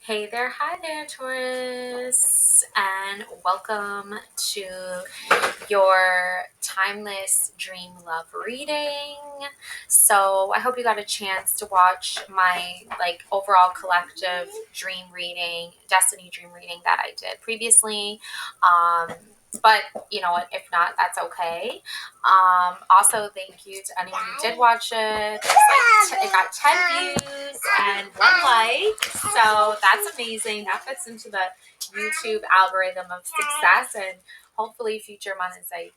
Hey there, hi there, Taurus, and welcome to your Timeless Dream Love reading. So, I hope you got a chance to watch my overall collective dream reading, destiny dream reading that I did previously. But you know what? If not, that's okay. Also, thank you to anyone who did watch it. It got 10 views and 1 like, so that's amazing. That fits into the YouTube algorithm of success and hopefully future monetization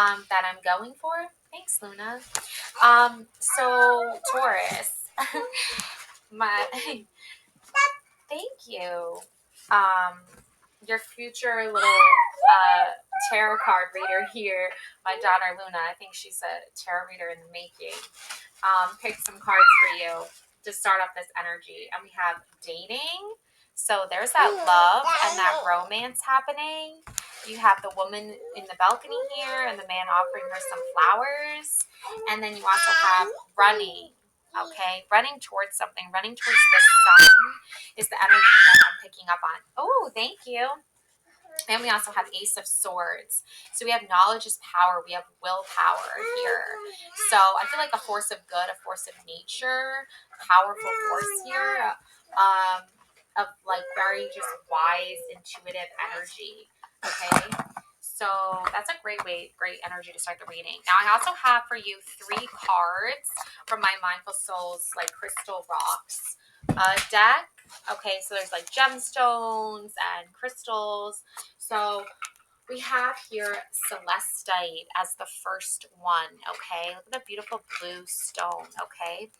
that I'm going for. Thanks, Luna. So Taurus, my thank you. Um, your future little tarot card reader here, my daughter Luna. I think she's a tarot reader in the making. Picked some cards for you to start off this energy, and we have dating. So there's that love and that romance happening. You have the woman in the balcony here, and the man offering her some flowers, and then you also have running. Okay, running towards something, running towards the sun is the energy that I'm picking up on. Oh, thank you. And we also have Ace of Swords. So we have knowledge is power. We have willpower here. So I feel like a force of good, a force of nature, powerful force here, of like very just wise, intuitive energy. Okay. So that's a great energy to start the reading. Now I also have for you 3 cards from my Mindful Souls crystal rocks deck. Okay, so there's gemstones and crystals. So we have here Celestite as the first one. Okay, look at the beautiful blue stone. Okay.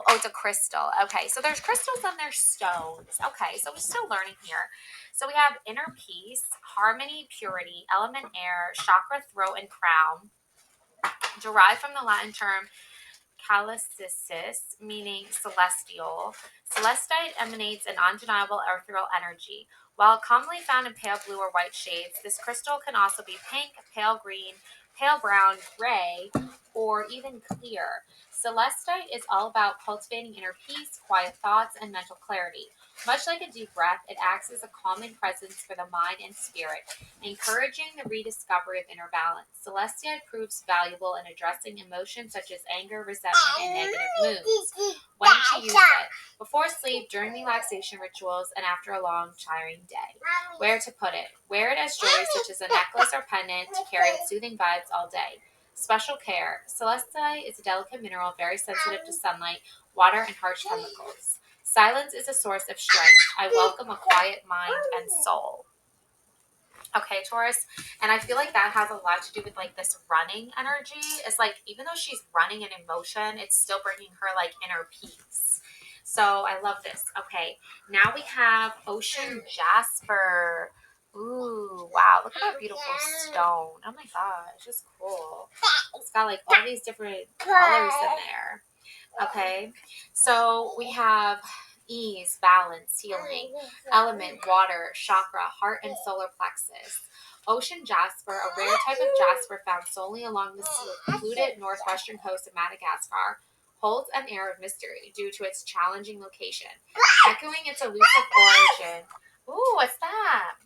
It's a crystal. Okay, so there's crystals and there's stones. Okay, so we're still learning here. So we have inner peace, harmony, purity, element air, chakra, throat, and crown, derived from the Latin term calicis, meaning celestial. Celestite emanates an undeniable ethereal energy. While commonly found in pale blue or white shades, this crystal can also be pink, pale green, pale brown, gray, or even clear. Celestite is all about cultivating inner peace, quiet thoughts, and mental clarity. Much like a deep breath, it acts as a calming presence for the mind and spirit, encouraging the rediscovery of inner balance. Celestite proves valuable in addressing emotions such as anger, resentment, and negative moods. When to use it: before sleep, during relaxation rituals, and after a long, tiring day. Where to put it: wear it as jewelry such as a necklace or pendant to carry its soothing vibes all day. Special care: Celestite is a delicate mineral very sensitive to sunlight, water, and harsh chemicals. Silence is a source of strength. I welcome a quiet mind and soul. Okay, Taurus. And I feel like that has a lot to do with this running energy. It's even though she's running in emotion, it's still bringing her inner peace. So I love this. Okay, now we have Ocean Jasper. Ooh, wow. Look at that beautiful stone. Oh my god, it's just cool. It's got all these different colors in there. Okay, so we have ease, balance, healing, element, water, chakra, heart, and solar plexus. Ocean jasper, a rare type of jasper found solely along the secluded northwestern coast of Madagascar, holds an air of mystery due to its challenging location, echoing its elusive origin. Ooh, what's that?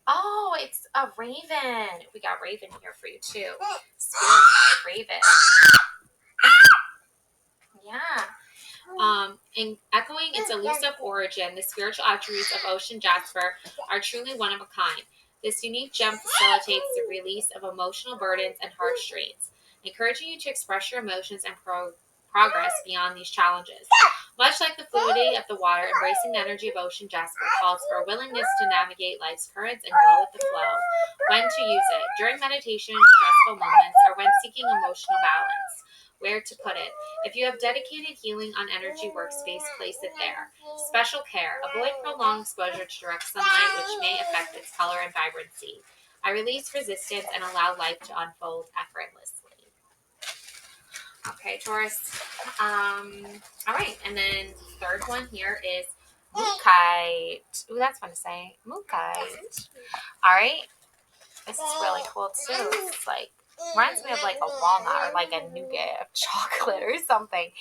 Oh, it's a raven. We got raven here for you too. Spirit guide raven. Yeah. In echoing its elusive origin, the spiritual attributes of ocean jasper are truly one of a kind. This unique gem facilitates the release of emotional burdens and heartstrings, encouraging you to express your emotions and progress beyond these challenges. Much like the fluidity of the water, embracing the energy of ocean jasper calls for a willingness to navigate life's currents and go with the flow. When to use it: during meditation, stressful moments, or when seeking emotional balance. Where to put it: if you have dedicated healing on energy workspace, place it there. Special care: avoid prolonged exposure to direct sunlight, which may affect its color and vibrancy. I release resistance and allow life to unfold effortlessly. Okay, Taurus. All right, and then the third one here is Mookaite. Ooh, that's fun to say. Mookaite. All right. This is really cool too. It's Reminds me of like a walnut or like a nougat chocolate or something.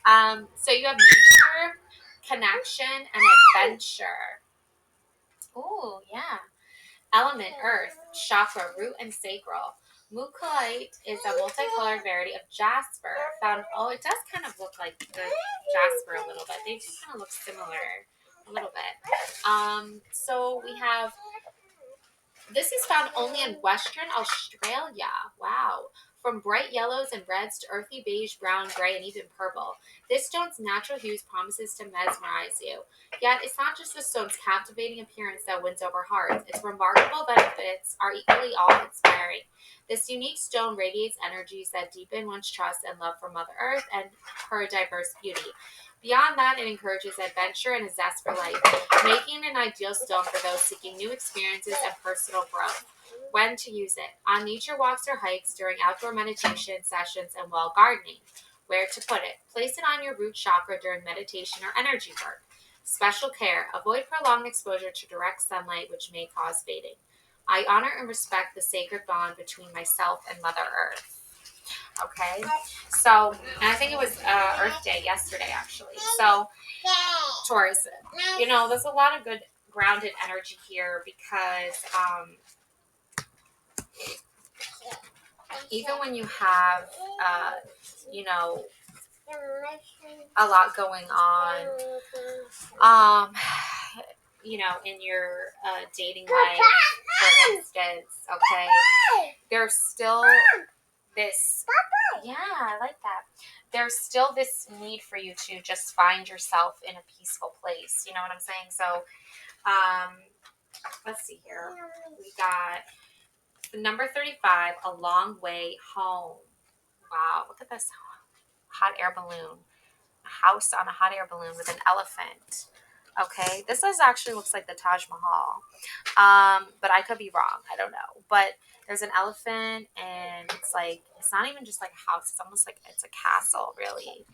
So you have nature, connection, and adventure. Oh, yeah. Element Earth, chakra, root, and sacral. Mookaite is a multicolored variety of Jaspar found. Oh, it does kind of look like the Jaspar a little bit. They just kind of look similar a little bit. So we have. This is found only in Western Australia. Wow. From bright yellows and reds to earthy beige, brown, gray, and even purple. This stone's natural hues promises to mesmerize you. Yet, it's not just the stone's captivating appearance that wins over hearts. Its remarkable benefits are equally awe-inspiring. This unique stone radiates energies that deepen one's trust and love for Mother Earth and her diverse beauty. Beyond that, it encourages adventure and a zest for life, making it an ideal stone for those seeking new experiences and personal growth. When to use it. On nature walks or hikes, during outdoor meditation sessions, and while gardening. Where to put it. Place it on your root chakra during meditation or energy work. Special care. Avoid prolonged exposure to direct sunlight, which may cause fading. I honor and respect the sacred bond between myself and Mother Earth. Okay, so, and I think it was Earth Day yesterday, actually. So, Taurus, there's a lot of good grounded energy here because even when you have, you know, a lot going on, in your dating life, for instance, okay, there's still this, yeah, I like that. There's still this need for you to just find yourself in a peaceful place. You know what I'm saying? So, let's see here. We got number 35, A Long Way Home. Wow, look at this hot air balloon. A house on a hot air balloon with an elephant. Okay, this actually looks like the Taj Mahal. But I could be wrong. I don't know. But there's an elephant, and it's not even just like a house. It's almost like it's a castle, really.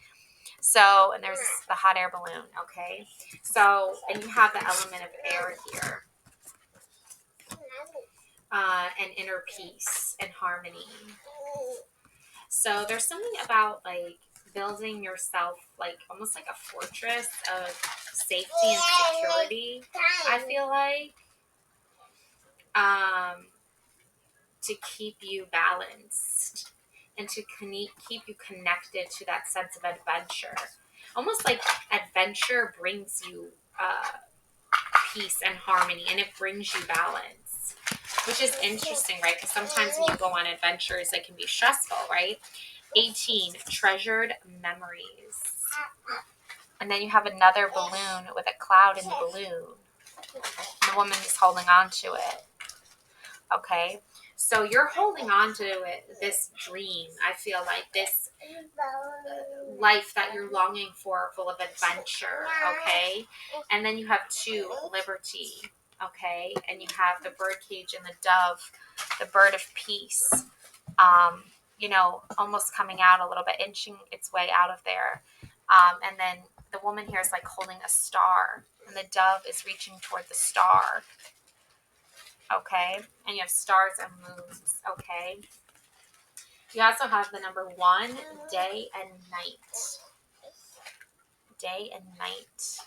So, and there's the hot air balloon. Okay, so, and you have the element of air here, and inner peace and harmony. So there's something about like building yourself like almost like a fortress of safety and security. I feel like to keep you balanced and to keep you connected to that sense of adventure. Almost like adventure brings you peace and harmony, and it brings you balance, which is interesting, right? Because sometimes when you go on adventures, it can be stressful, right? 18, Treasured Memories. And then you have another balloon with a cloud in the balloon. The woman is holding on to it. Okay? So you're holding on to it, this dream, I feel like, this life that you're longing for, full of adventure, okay? And then you have 2, Liberty, okay? And you have the birdcage and the dove, the bird of peace, almost coming out a little bit, inching its way out of there. And then the woman here is like holding a star, and the dove is reaching toward the star. Okay, and you have stars and moons. Okay, you also have the number 1, Day and Night. Day and Night.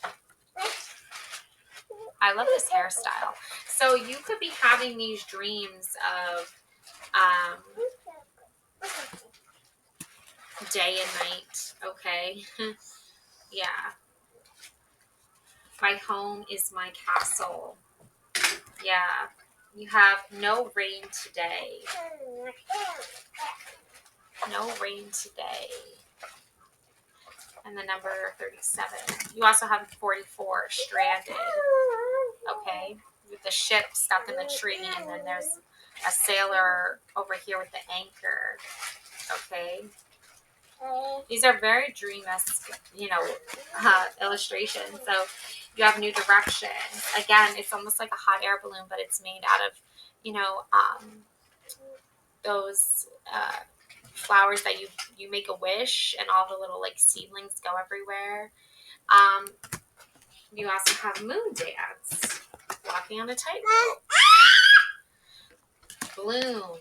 I love this hairstyle. So you could be having these dreams of day and night. Okay, yeah. My home is my castle. Yeah. You have no rain today. No rain today. And the number 37. You also have 44, Stranded. Okay. With the ship stuck in the tree, and then there's a sailor over here with the anchor. Okay. These are very dream-esque, illustrations. So you have new direction. Again, it's almost like a hot air balloon, but it's made out of, those flowers that you make a wish, and all the little like seedlings go everywhere. You also have moon dance, walking on a tightrope, bloom,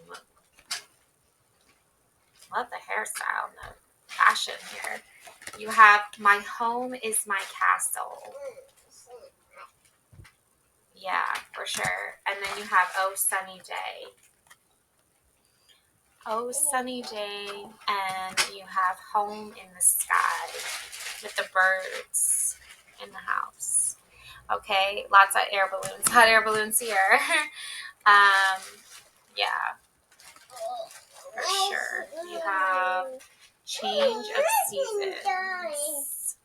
Love the hairstyle and the fashion here. You have my home is my castle. Yeah, for sure. And then you have oh sunny day. Oh sunny day. And you have home in the sky with the birds in the house. Okay, lots of air balloons. Hot air balloons here. Yeah, for sure. You have change of seasons.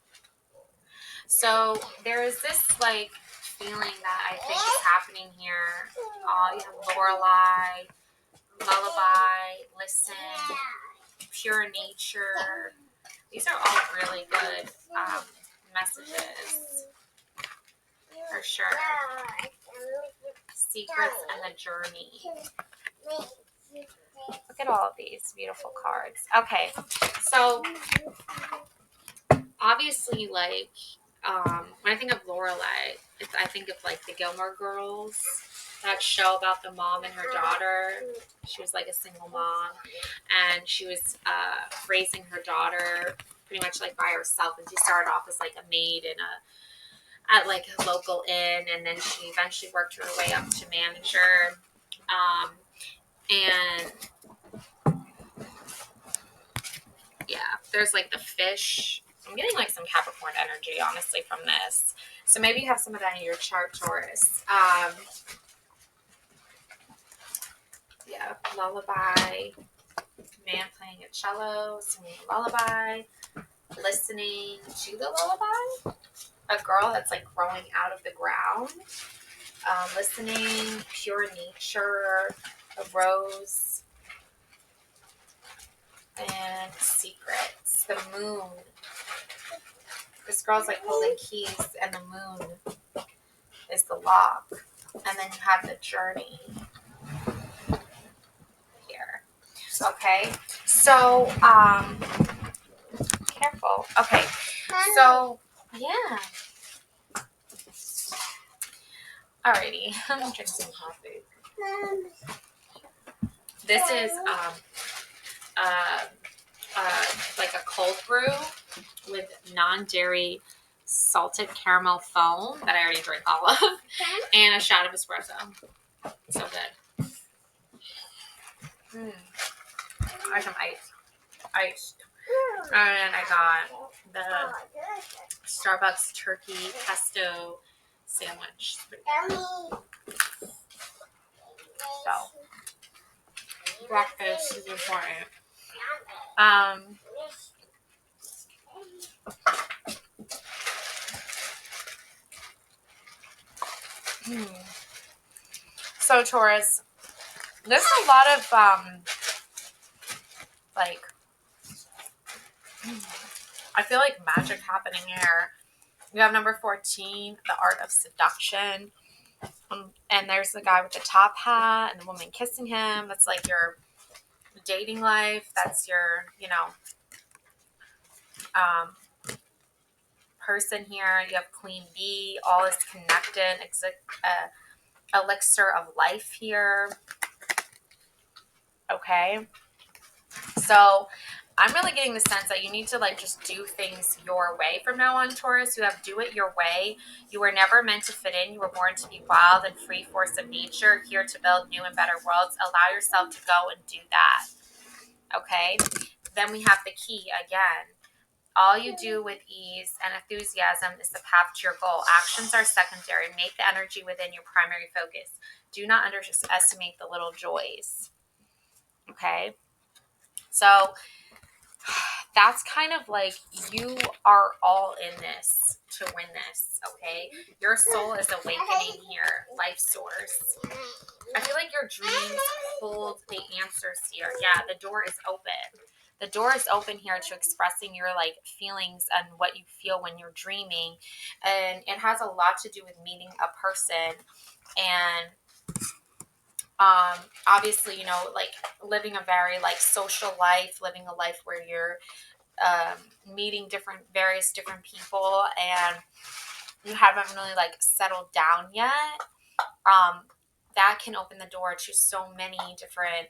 So there is this like feeling that I think is happening here. You have Lorelei, lullaby, listen, pure nature. These are all really good messages for sure. Secrets and the journey. Look at all of these beautiful cards. Okay, so obviously, like, when I think of Lorelei, I think of like the Gilmore Girls, that show about the mom and her daughter. She was like a single mom, and she was raising her daughter pretty much like by herself. And she started off as like a maid at like a local inn, and then she eventually worked her way up to manager. And yeah, there's like the fish. I'm getting like some Capricorn energy, honestly, from this. So maybe you have some of that in your chart, Taurus. Yeah, lullaby, man playing a cello, singing a lullaby, listening to the lullaby, a girl that's like growing out of the ground, listening, pure nature, a rose, and secrets, the moon. This girl's like holding keys, and the moon is the lock. And then you have the journey here. Okay, so careful. Okay, so yeah. Alrighty, I'm gonna drink some coffee. This is like a cold brew with non-dairy salted caramel foam that I already drank all of, and a shot of espresso. So good. I have some ice. And I got the Starbucks turkey pesto sandwich. So breakfast is important. So Taurus, there's a lot of like, I feel like magic happening here. You have number 14, the art of seduction. And there's the guy with the top hat and the woman kissing him. That's like your dating life. That's your, person here. You have Queen Bee. All is connected. Elixir of life here. Okay. So I'm really getting the sense that you need to like just do things your way from now on, Taurus. You have do it your way. You were never meant to fit in. You were born to be wild and free force of nature, here to build new and better worlds. Allow yourself to go and do that. Okay. Then we have the key again. All you do with ease and enthusiasm is the path to your goal. Actions are secondary. Make the energy within your primary focus. Do not underestimate the little joys. Okay. So that's kind of like you are all in this to win this, okay? Your soul is awakening here, life source. I feel like your dreams hold the answers here. Yeah, the door is open. The door is open here to expressing your like feelings and what you feel when you're dreaming. And it has a lot to do with meeting a person and obviously, like living a very like social life, living a life where you're meeting various different people and you haven't really like settled down yet. that can open the door to so many different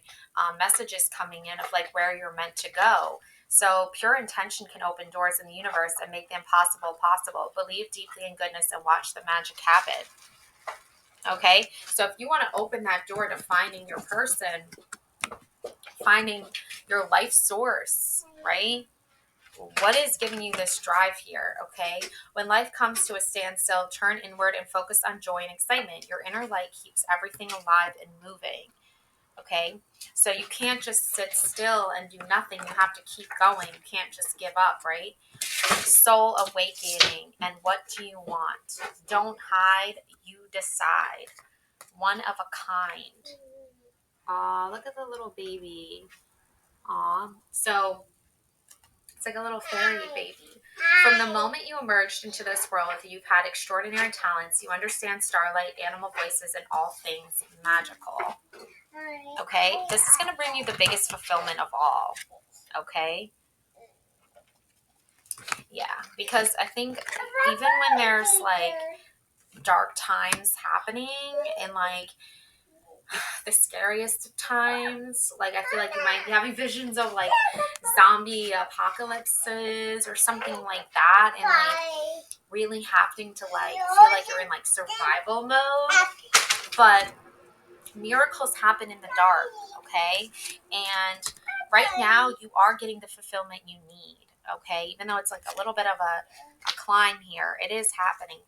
messages coming in of like where you're meant to go. So pure intention can open doors in the universe and make the impossible possible. Believe deeply in goodness and watch the magic happen. Okay, so if you want to open that door to finding your person, finding your life source, right? What is giving you this drive here? Okay, when life comes to a standstill, turn inward and focus on joy and excitement. Your inner light keeps everything alive and moving. Okay, so you can't just sit still and do nothing. You have to keep going. You can't just give up, right? Soul awakening. And what do you want? Don't hide. You decide. One of a kind. Aw, look at the little baby. Aw. So it's like a little fairy baby. From the moment you emerged into this world, you've had extraordinary talents. You understand starlight, animal voices, and all things magical. Okay? This is going to bring you the biggest fulfillment of all. Okay? Yeah. Because I think even when there's like dark times happening and like the scariest of times, like I feel like you might be having visions of like zombie apocalypses or something like that, and like really having to like feel like you're in like survival mode. But miracles happen in the dark, okay? And right now you are getting the fulfillment you need, okay? Even though it's like a little bit of a climb here, it is happening.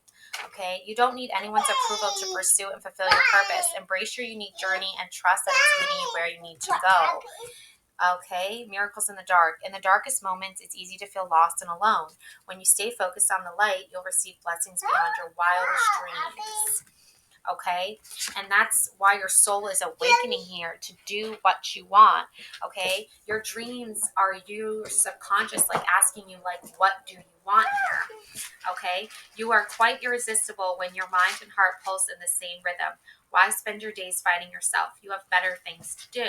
Okay, you don't need anyone's approval to pursue and fulfill your purpose. Embrace your unique journey and trust that it's leading you where you need to go. Okay, miracles in the dark. In the darkest moments, it's easy to feel lost and alone. When you stay focused on the light, you'll receive blessings beyond your wildest dreams. Okay, and that's why your soul is awakening here to do what you want. Okay, your dreams are your subconscious like asking you like, what do you want here? Okay, you are quite irresistible when your mind and heart pulse in the same rhythm. Why spend your days fighting yourself? You have better things to do.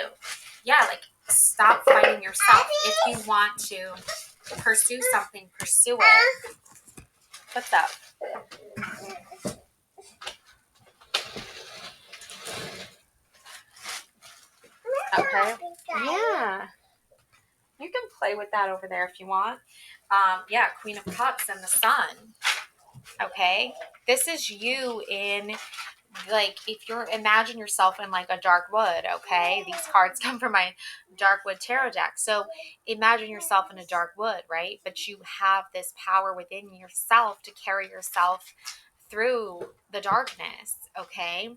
Yeah, like stop fighting yourself. If you want to pursue something, pursue it. What's up? Okay. Yeah. You can play with that over there if you want. Yeah, Queen of Cups and the Sun. Okay. This is you in, like, if you're, imagine yourself in like a dark wood. Okay. These cards come from my dark wood tarot deck. So imagine yourself in a dark wood, right? But you have this power within yourself to carry yourself through the darkness. Okay.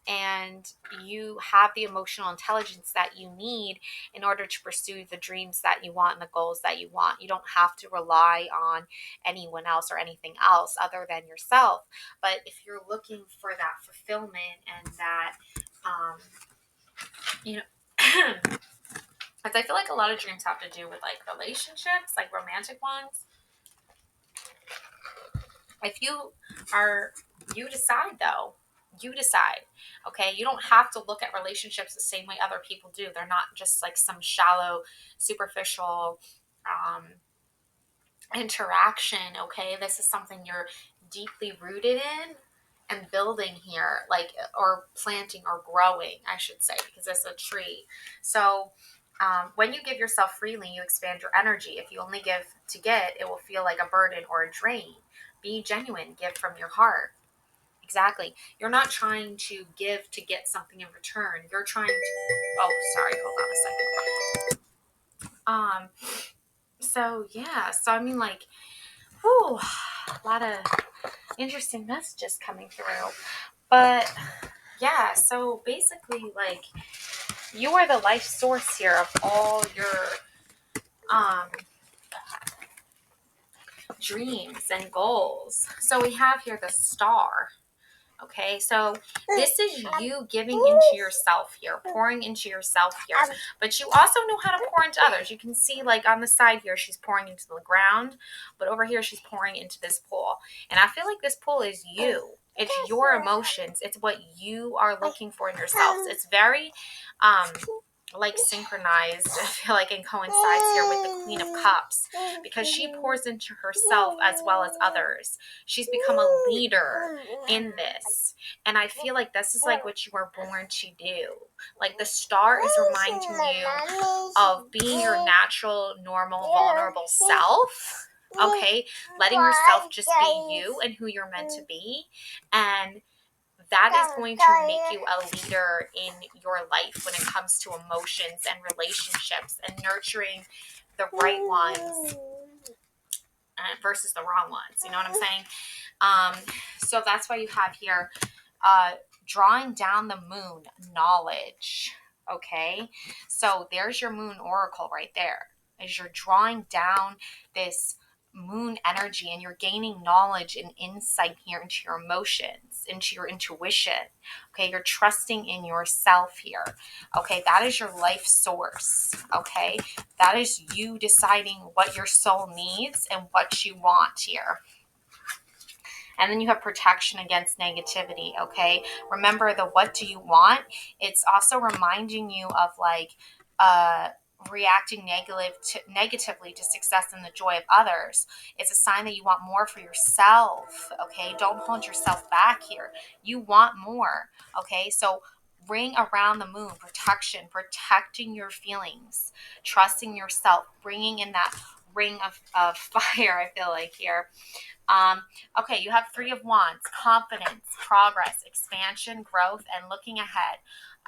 And you have the emotional intelligence that you need in order to pursue the dreams that you want and the goals that you want. You don't have to rely on anyone else or anything else other than yourself. But if you're looking for that fulfillment and that, you know, because I feel like a lot of dreams have to do with like relationships, like romantic ones. If you are, you decide though. You decide. Okay, you don't have to look at relationships the same way other people do. They're not just like some shallow, superficial interaction. Okay, this is something you're deeply rooted in and building here, like, or planting or growing, I should say, because it's a tree. So when you give yourself freely, you expand your energy. If you only give to get, it will feel like a burden or a drain. Be genuine, give from your heart. Exactly. You're not trying to give to get something in return. You're trying to, oh, sorry, hold on a second. So yeah, so I mean, like, whew, a lot of interesting messages coming through. But yeah, so basically, like, you are the life source here of all your dreams and goals. So we have here the Star. Okay, so this is you giving into yourself here, pouring into yourself here. But you also know how to pour into others. You can see, like, on the side here, she's pouring into the ground. But over here, she's pouring into this pool. And I feel like this pool is you. It's your emotions. It's what you are looking for in yourselves. It's very like synchronized, I feel like, and coincides here with the Queen of Cups, because she pours into herself as well as others. She's become a leader in this. And I feel like this is like what you were born to do. Like the star is reminding you of being your natural, normal, vulnerable self. Okay, letting yourself just be you and who you're meant to be. And that is going to make you a leader in your life when it comes to emotions and relationships and nurturing the right ones versus the wrong ones. You know what I'm saying? So that's why you have here drawing down the moon knowledge. Okay, so there's your moon oracle right there. As you're drawing down this moon energy and you're gaining knowledge and insight here into your emotions, into your intuition. Okay, you're trusting in yourself here. Okay, that is your life source. Okay, that is you deciding what your soul needs and what you want here. And then you have protection against negativity, okay? Remember the what do you want? It's also reminding you of like reacting negatively to success and the joy of others. It's a sign that you want more for yourself, okay? Don't hold yourself back here. You want more, okay? So ring around the moon, protection, protecting your feelings, trusting yourself, bringing in that ring of fire, I feel like here. Okay, you have Three of Wands, confidence, progress, expansion, growth, and looking ahead.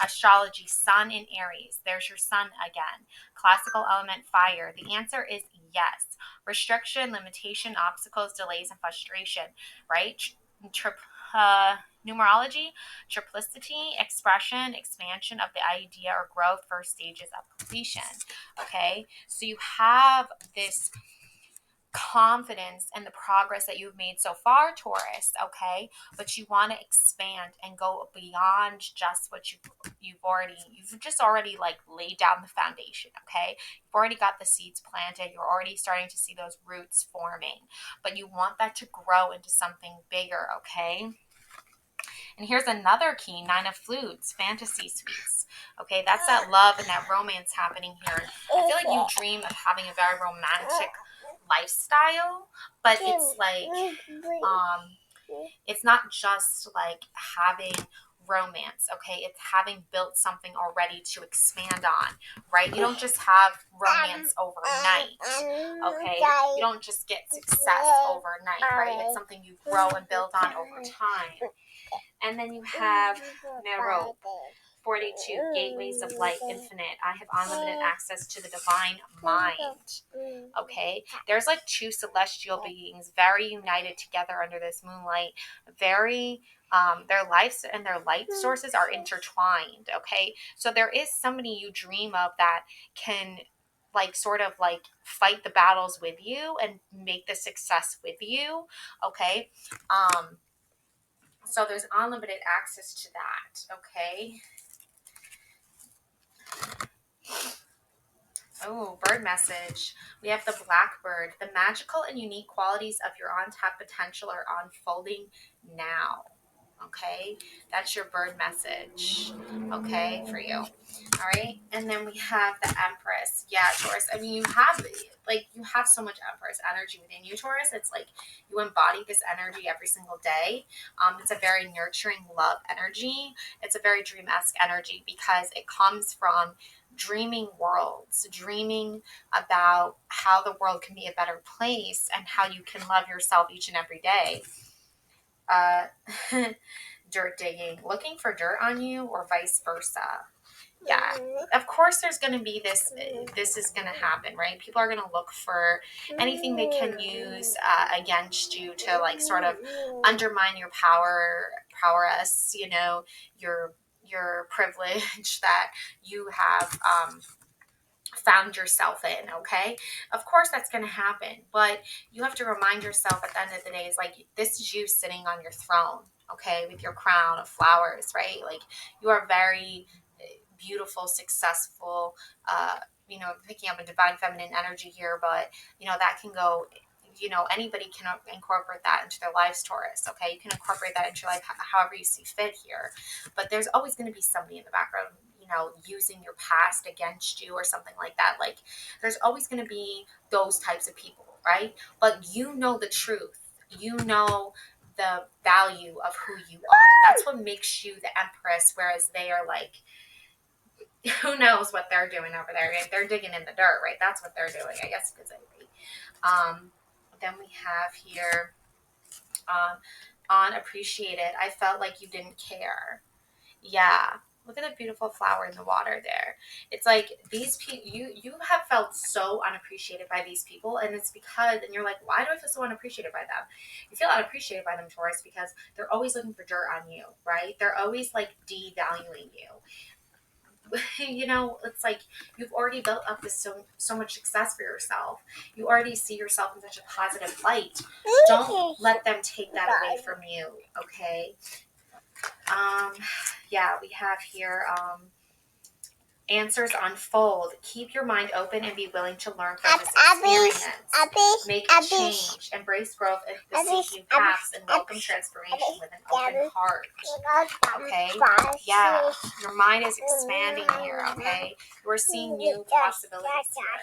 Astrology, Sun in Aries. There's your Sun again. Classical element, fire. The answer is yes. Restriction, limitation, obstacles, delays, and frustration, right? Numerology, triplicity, expression, expansion of the idea or growth, first stages of completion. Okay, so you have this confidence and the progress that you've made so far, Taurus, okay? But you want to expand and go beyond just what you've just already like laid down the foundation, okay? You've already got the seeds planted. You're already starting to see those roots forming, but you want that to grow into something bigger, okay? And here's another key, Nine of Flutes, fantasy suites. Okay, that's that love and that romance happening here. I feel like you dream of having a very romantic lifestyle, but it's like it's not just like having romance, okay? It's having built something already to expand on, right? You don't just have romance overnight, okay? You don't just get success overnight, right? It's something you grow and build on over time. And then you have Merope, 42, Gateways of Light, Infinite. I have unlimited access to the divine mind. Okay? There's like two celestial beings very united together under this moonlight. Very, their lives and their light sources are intertwined. Okay? So there is somebody you dream of that can like sort of like fight the battles with you and make the success with you. Okay? So there's unlimited access to that, okay? Oh, bird message. We have the blackbird. The magical and unique qualities of your untapped potential are unfolding now. Okay, that's your bird message. Okay, for you. All right, and then we have the Empress. Yeah, Taurus. I mean, you have so much Empress energy within you, Taurus. It's like you embody this energy every single day. It's a very nurturing love energy. It's a very dream-esque energy because it comes from dreaming worlds, dreaming about how the world can be a better place and how you can love yourself each and every day. Uh, dirt digging, looking for dirt on you or vice versa. Yeah, of course there's going to be this is going to happen, right? People are going to look for anything they can use against you to like sort of undermine your prowess, you know, your privilege that you have found yourself in, okay? Of course that's going to happen, but you have to remind yourself at the end of the day is like this is you sitting on your throne, okay, with your crown of flowers, right? Like you are very beautiful, successful, picking up a divine feminine energy here, but that can go, anybody can incorporate that into their lives, Taurus, okay? You can incorporate that into your life however you see fit here, but there's always going to be somebody in the background, using your past against you or something like that. Like, there's always going to be those types of people, right? But you know the truth. You know the value of who you are. That's what makes you the Empress, whereas they are like, who knows what they're doing over there. They're digging in the dirt, right? That's what they're doing, I guess you could say. Then we have here, unappreciated. I felt like you didn't care. Yeah. Look at the beautiful flower in the water there. It's like these people, you have felt so unappreciated by these people, and it's because, and you're like, why do I feel so unappreciated by them? You feel unappreciated by them, Taurus, because they're always looking for dirt on you, right? They're always like devaluing you. It's like you've already built up this so much success for yourself. You already see yourself in such a positive light. Don't let them take that away from you, okay? We have here, answers unfold. Keep your mind open and be willing to learn from this experience. Make a change. Embrace growth and the seeking paths, and welcome transformation with an open heart. Okay? Yeah. Your mind is expanding here, okay? We're seeing new possibilities here.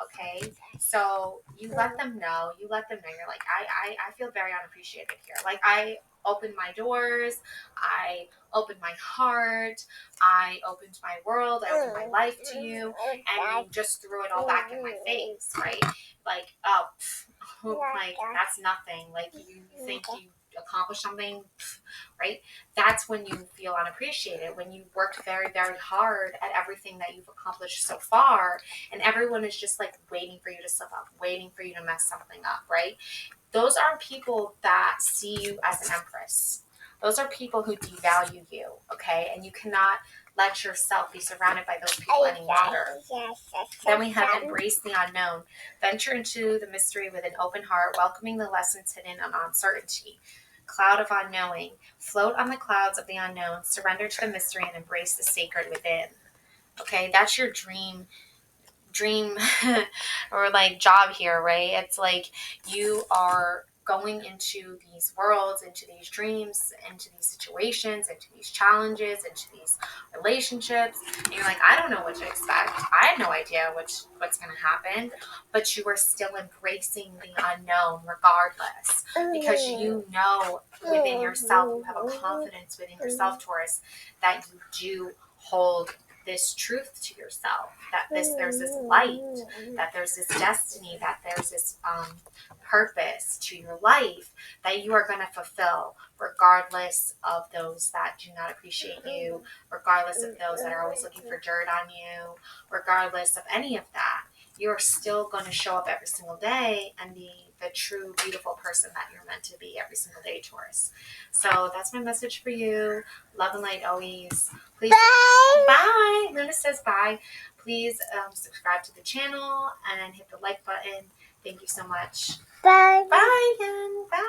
Okay? So you let them know. You're like, I feel very unappreciated here. Like, I opened my doors. I opened my heart. I opened my world. I opened my life to you, and you just threw it all back in my face, right? Like, like, that's nothing. Like, you think you accomplished something, right? That's when you feel unappreciated, when you worked very, very hard at everything that you've accomplished so far, and everyone is just like waiting for you to slip up, waiting for you to mess something up, right? Those are people that see you as an Empress. Those are people who devalue you, okay? And you cannot let yourself be surrounded by those people any longer. Then we have embrace the unknown. Venture into the mystery with an open heart, welcoming the lessons hidden in uncertainty. Cloud of unknowing. Float on the clouds of the unknown. Surrender to the mystery and embrace the sacred within. Okay, that's your dream or like job here, right? It's like you are going into these worlds, into these dreams, into these situations, into these challenges, into these relationships, and you're like, I don't know what to expect. I have no idea what's going to happen, but you are still embracing the unknown regardless, because you know within yourself, you have a confidence within yourself, Taurus, that you do hold this truth to yourself, that there's this light, that there's this destiny, that there's this purpose to your life that you are going to fulfill, regardless of those that do not appreciate you, regardless of those that are always looking for dirt on you, regardless of any of that. You're still going to show up every single day and be the true, beautiful person that you're meant to be every single day, Taurus. So that's my message for you. Love and light always. Please. Bye. Luna says bye. Please subscribe to the channel and hit the like button. Thank you so much. Bye. Bye again. Bye.